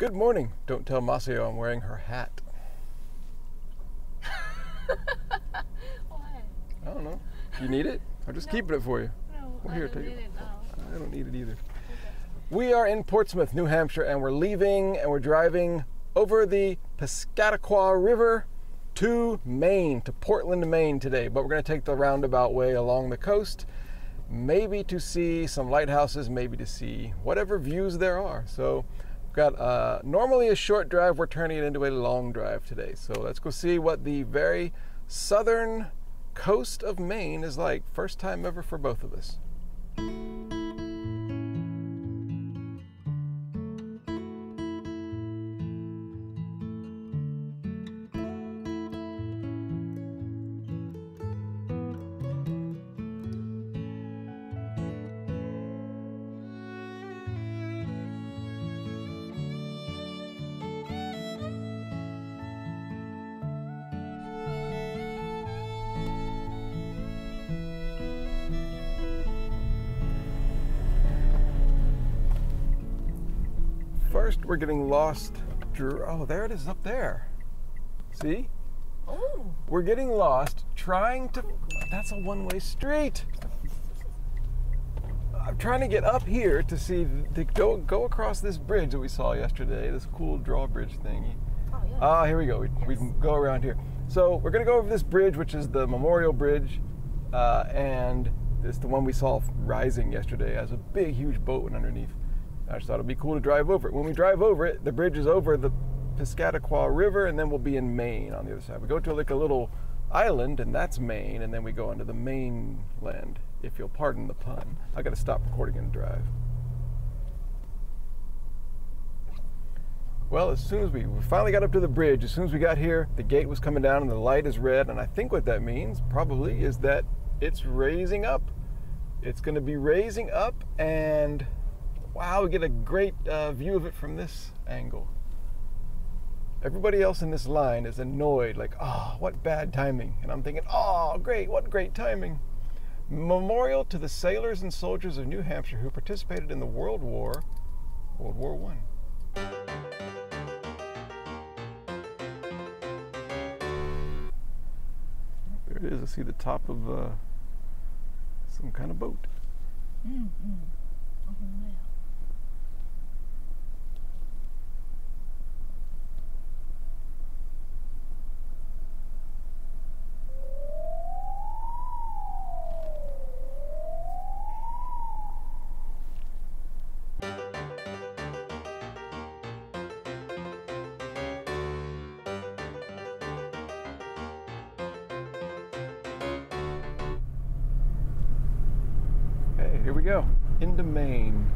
Good morning. Don't tell Masio I'm wearing her hat. Why? I don't know. You need it? I'm just keeping it for you. No, Well, I here, don't take need it now. I don't need it either. Okay. We are in Portsmouth, New Hampshire, and we're leaving and we're driving over the Piscataqua River to Maine, to Portland, Maine today. But we're going to take the roundabout way along the coast, maybe to see some lighthouses, maybe to see whatever views there are. So we've got normally a short drive. We're turning it into a long drive today. So let's go see what the very southern coast of Maine is like. First time ever for both of us. First, we're getting lost. Oh, there it is up there. See? Oh. We're getting lost trying to. That's a one-way street. I'm trying to get up here to see, to go across this bridge that we saw yesterday, this cool drawbridge thingy. Oh, yeah. Ah, here we go. We can go around here. So we're going to go over this bridge, which is the Memorial Bridge, and it's the one we saw rising yesterday. It has a big, huge boat went underneath. I just thought it'd be cool to drive over it. When we drive over it, the bridge is over the Piscataqua River, and then we'll be in Maine on the other side. We go to like a little island, and that's Maine, and then we go onto the mainland, if you'll pardon the pun. I got to stop recording and drive. Well, as soon as we finally got up to the bridge, as soon as we got here, the gate was coming down and the light is red, and I think what that means probably is that it's raising up. It's going to be raising up, and wow, we get a great view of it from this angle. Everybody else in this line is annoyed, like, oh, what bad timing. And I'm thinking, oh, great, what great timing. Memorial to the sailors and soldiers of New Hampshire who participated in the World War I. There it is. I see the top of some kind of boat. Mm-hmm. Oh, yeah. Okay, here we go. Into Maine.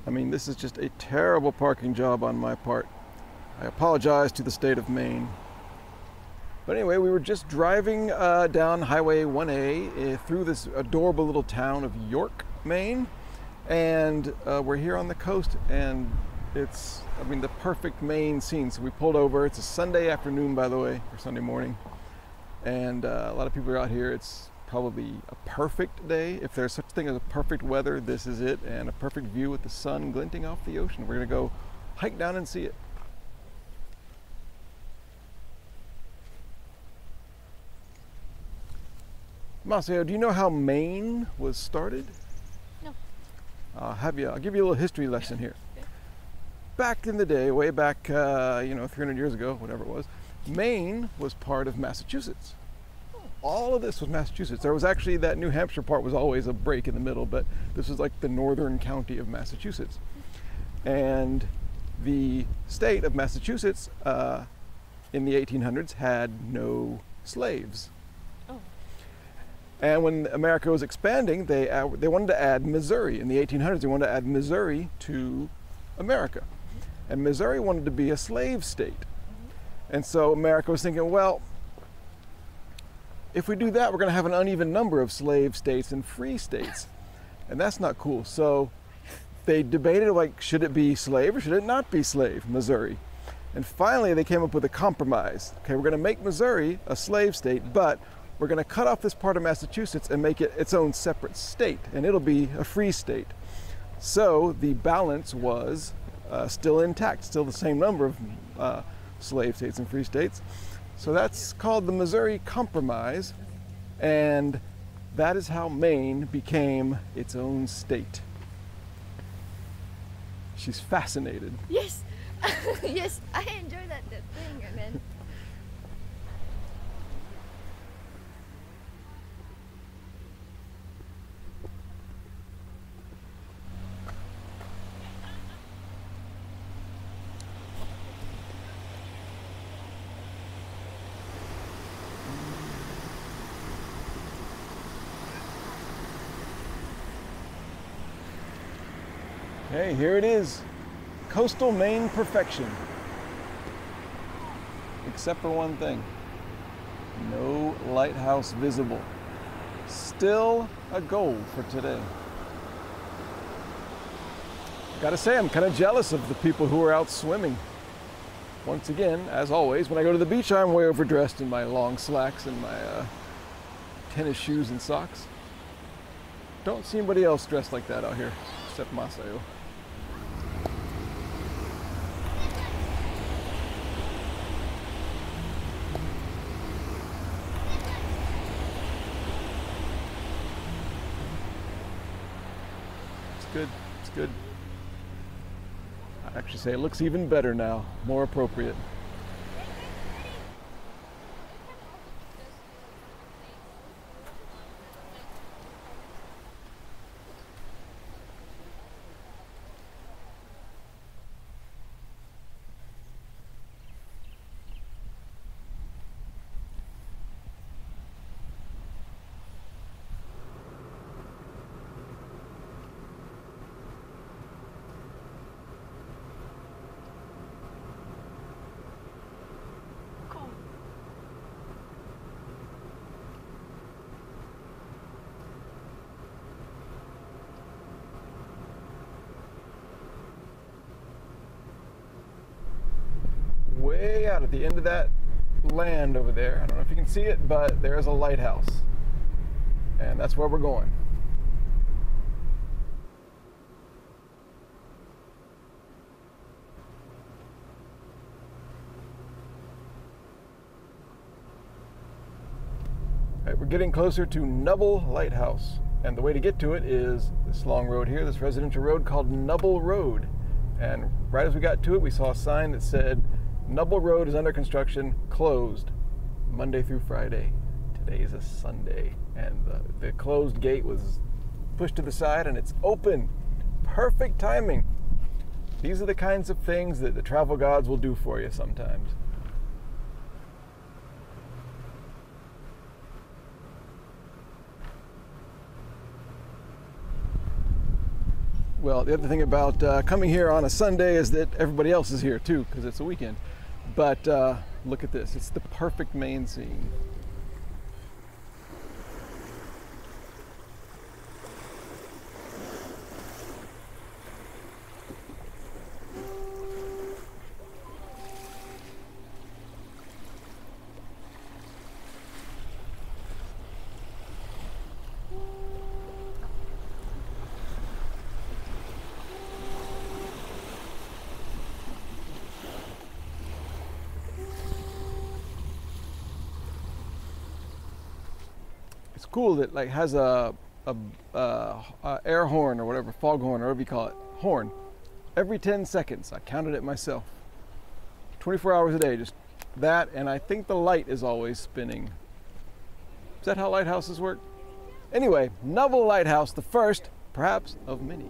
I mean, this is just a terrible parking job on my part. I apologize to the state of Maine. But anyway, we were just driving down Highway 1A through this adorable little town of York, Maine. And we're here on the coast, and it's, I mean, the perfect Maine scene. So we pulled over. It's a Sunday afternoon, by the way, or Sunday morning. And a lot of people are out here. It's probably a perfect day. If there's such a thing as a perfect weather, this is it. And a perfect view with the sun glinting off the ocean. We're going to go hike down and see it. Maceo, do you know how Maine was started? No. I'll give you a little history lesson here. Back in the day, way back, 300 years ago, whatever it was, Maine was part of Massachusetts. All of this was Massachusetts. There was actually, that New Hampshire part was always a break in the middle, but this was like the northern county of Massachusetts. And the state of Massachusetts in the 1800s had no slaves. And when America was expanding, they wanted to add Missouri. In the 1800s, they wanted to add Missouri to America. And Missouri wanted to be a slave state. And so America was thinking, well, if we do that, we're going to have an uneven number of slave states and free states. And that's not cool. So they debated, like, should it be slave or should it not be slave, Missouri? And finally, they came up with a compromise. Okay, we're going to make Missouri a slave state, but we're going to cut off this part of Massachusetts and make it its own separate state, and it'll be a free state. So the balance was still intact, still the same number of slave states and free states. So that's called the Missouri Compromise, and that is how Maine became its own state. She's fascinated. Yes. Yes, I enjoy that thing, and then Hey, here it is. Coastal Maine perfection. Except for one thing. No lighthouse visible. Still a goal for today. Gotta say, I'm kind of jealous of the people who are out swimming. Once again, as always, when I go to the beach, I'm way overdressed in my long slacks and my tennis shoes and socks. Don't see anybody else dressed like that out here, except Maceo. Good, it's good. I'd actually say it looks even better now, more appropriate. Way out at the end of that land over there, I don't know if you can see it, but there's a lighthouse, and that's where we're going. All right, we're getting closer to Nubble Lighthouse, and the way to get to it is this long road here, this residential road called Nubble Road. And right as we got to it, we saw a sign that said Nubble Road is under construction, closed Monday through Friday. Today is a Sunday, and the closed gate was pushed to the side and it's open. Perfect timing. These are the kinds of things that the travel gods will do for you sometimes. Well, the other thing about coming here on a Sunday is that everybody else is here too, because it's a weekend. But look at this. It's the perfect Maine scene. It's cool that like has a air horn or whatever, foghorn or whatever you call it, horn. Every 10 seconds, I counted it myself. 24 hours a day, just that, and I think the light is always spinning. Is that how lighthouses work? Anyway, Nubble Lighthouse, the first, perhaps, of many.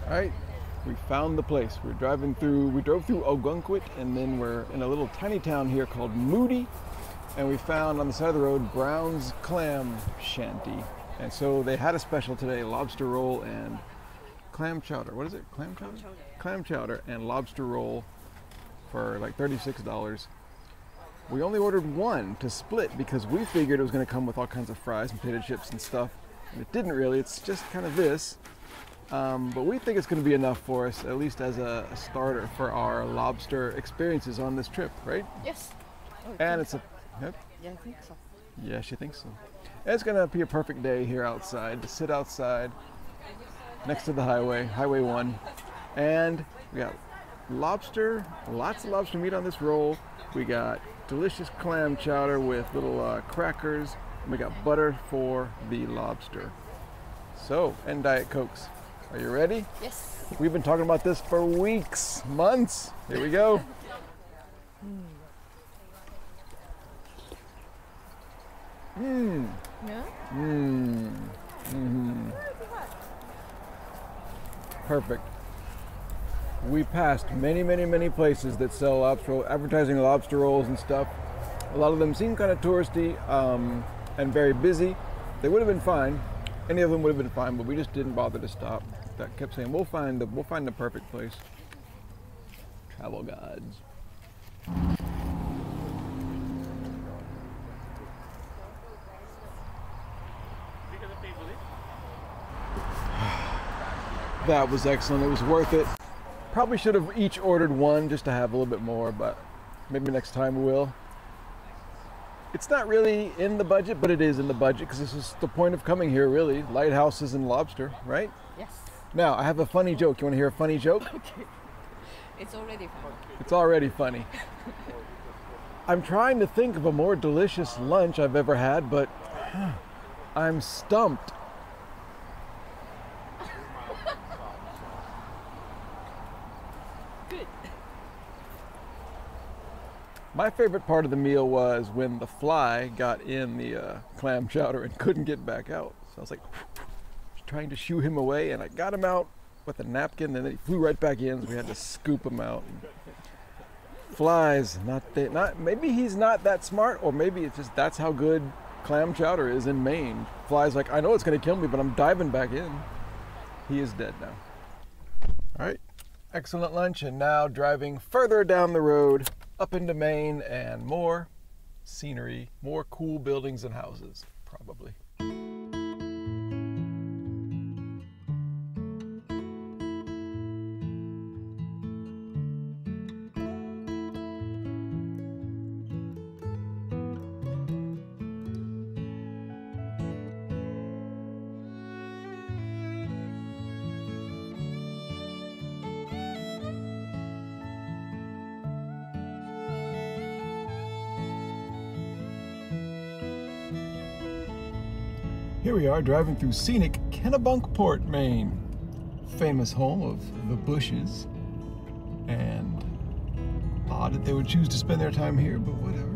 All right, we found the place. We drove through Ogunquit, and then we're in a little tiny town here called Moody, and we found on the side of the road Brown's Clam Shanty. And so they had a special today, lobster roll and clam chowder. What is it, clam chowder? Clam chowder and lobster roll for like $36. We only ordered one to split because we figured it was gonna come with all kinds of fries and potato chips and stuff. And it didn't really, it's just kind of this. But we think it's going to be enough for us, at least as a starter for our lobster experiences on this trip, right? Yes. And it's a... Yep. Yeah, I think so. Yeah, she thinks so. And it's going to be a perfect day here outside, to sit outside next to the highway, Highway 1. And we got lobster, lots of lobster meat on this roll. We got delicious clam chowder with little crackers. And we got butter for the lobster. So, and Diet Cokes. Are you ready? Yes. We've been talking about this for weeks, months. Here we go. Mmm. Yeah? Mmm. Mm-hmm. Perfect. We passed many places that sell lobster, advertising lobster rolls and stuff. A lot of them seem kind of touristy and very busy. They would have been fine. Any of them would have been fine, but we just didn't bother to stop. That kept saying, we'll find the perfect place. Travel guides. That was excellent. It was worth it. Probably should have each ordered one just to have a little bit more, but maybe next time we will. It's not really in the budget, but it is in the budget because this is the point of coming here, really. Lighthouses and lobster, right? Yes. Now, I have a funny joke. You want to hear a funny joke? Okay. It's already fun. It's already funny. I'm trying to think of a more delicious lunch I've ever had, but I'm stumped. Good. My favorite part of the meal was when the fly got in the clam chowder and couldn't get back out. So I was like, trying to shoo him away, and I got him out with a napkin, and then he flew right back in, so we had to scoop him out. Flies, maybe he's not that smart, or maybe it's just that's how good clam chowder is in Maine. Fly's like, I know it's gonna kill me, but I'm diving back in. He is dead now. All right, excellent lunch, and now driving further down the road up into Maine and more scenery, more cool buildings and houses, probably. Here we are driving through scenic Kennebunkport, Maine. Famous home of the Bushes. And odd that they would choose to spend their time here, but whatever.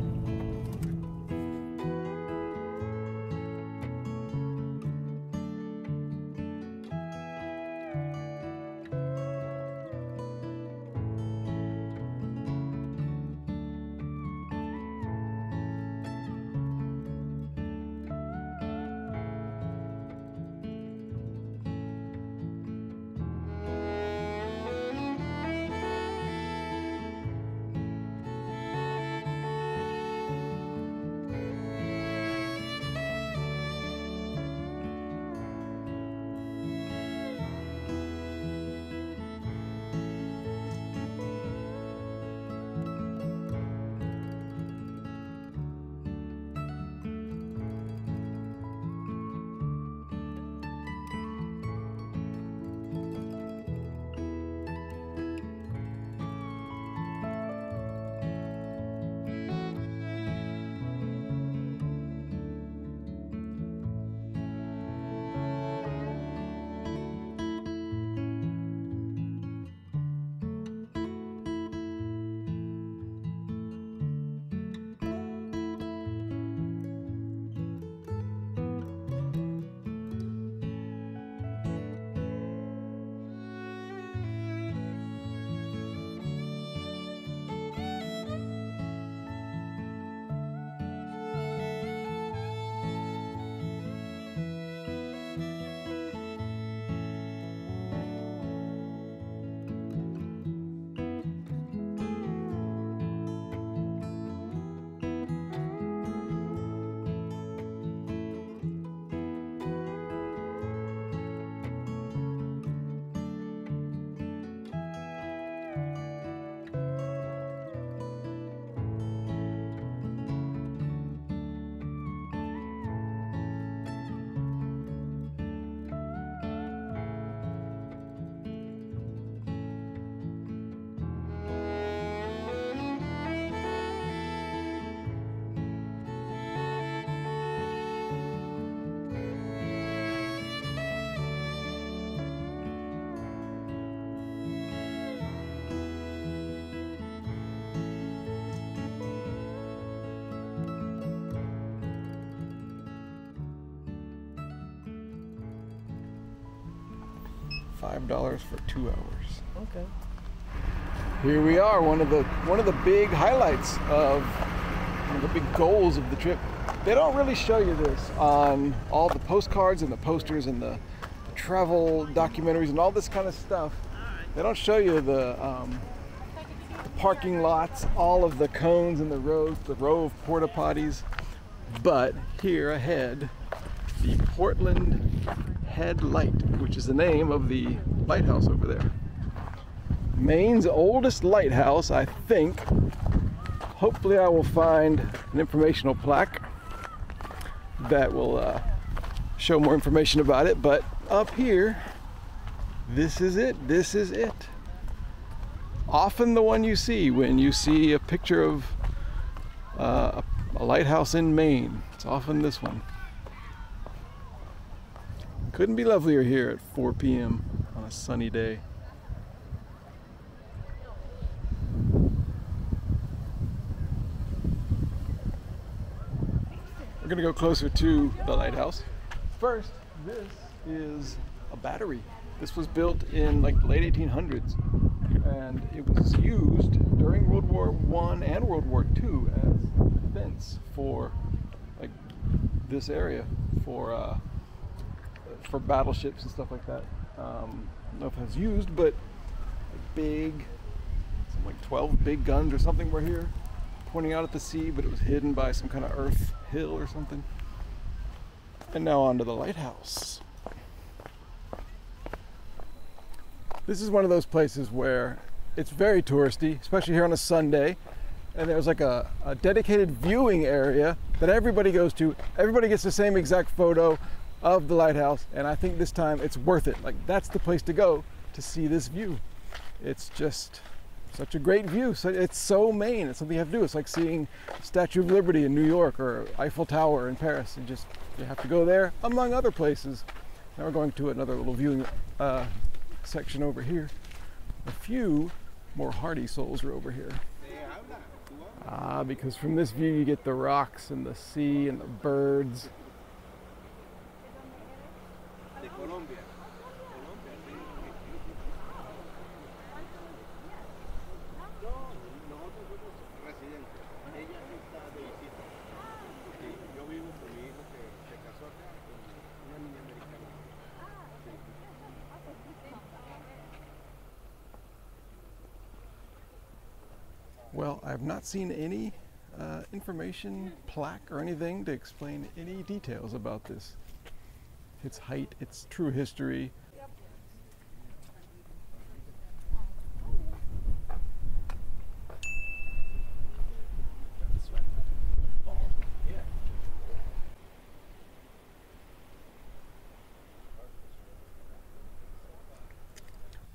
$5 for 2 hours. Okay. Here we are, one of the big highlights of one of the big goals of the trip. They don't really show you this on all the postcards and the posters and the travel documentaries and all this kind of stuff. They don't show you the parking lots, all of the cones and the row of porta potties. But here ahead, the Portland Head Light, which is the name of the lighthouse over there. Maine's oldest lighthouse, I think. Hopefully I will find an informational plaque that will show more information about it. But up here, this is it. This is it. Often the one you see when you see a picture of a lighthouse in Maine. It's often this one. Couldn't be lovelier here at 4 p.m. on a sunny day. We're gonna go closer to the lighthouse. First, this is a battery. This was built in like the late 1800s, and it was used during World War I and World War II as defense for like this area for battleships and stuff like that. I don't know if it's used, but big, like 12 big guns or something were here, pointing out at the sea, but it was hidden by some kind of earth hill or something. And now onto the lighthouse. This is one of those places where it's very touristy, especially here on a Sunday. And there's like a dedicated viewing area that everybody goes to. Everybody gets the same exact photo of the lighthouse. And I think this time it's worth it. Like, that's the place to go to see this view. It's just such a great view. So it's so Maine. It's something you have to do. It's like seeing Statue of Liberty in New York or Eiffel Tower in Paris. You have to go there, among other places. Now we're going to another little viewing section over here. A few more hardy souls are over here. Because from this view you get the rocks and the sea and the birds. Well, I've not seen any information plaque or anything to explain any details about this. Its height, its true history.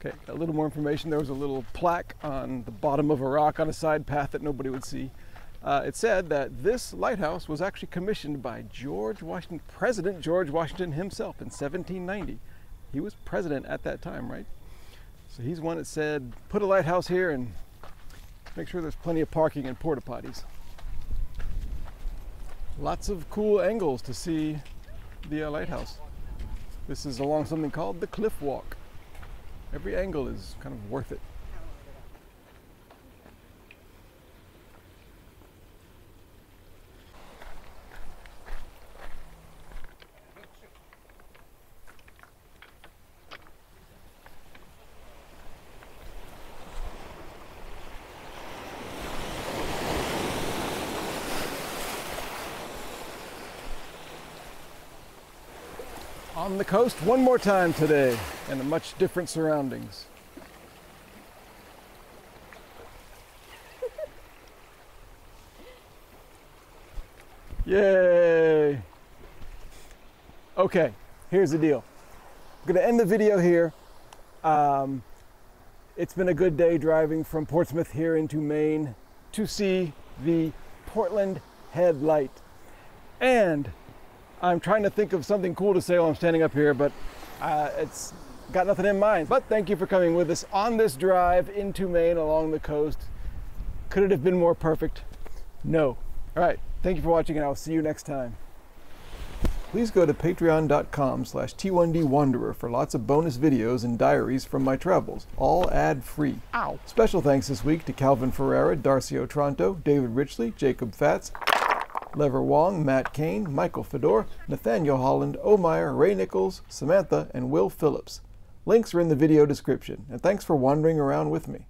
Okay, a little more information. There was a little plaque on the bottom of a rock on a side path that nobody would see. It said that this lighthouse was actually commissioned by President George Washington himself in 1790. He was president at that time, right? So he's one that said, put a lighthouse here and make sure there's plenty of parking and porta potties. Lots of cool angles to see the lighthouse. This is along something called the Cliff Walk. Every angle is kind of worth it. On the coast one more time today, in much different surroundings. Yay! Okay, here's the deal. I'm gonna end the video here. It's been a good day driving from Portsmouth here into Maine to see the Portland Head Light. And I'm trying to think of something cool to say while I'm standing up here, but it's got nothing in mind. But thank you for coming with us on this drive into Maine along the coast. Could it have been more perfect? No. All right, thank you for watching, and I'll see you next time. please go to patreon.com/T1DWanderer for lots of bonus videos and diaries from my travels, all ad-free. Ow. Special thanks this week to Calvin Ferreira, Darcy Otranto, David Richley, Jacob Fatz, Lever Wong, Matt Kane, Michael Fedor, Nathaniel Holland, Omeyer, Ray Nichols, Samantha, and Will Phillips. Links are in the video description, and thanks for wandering around with me.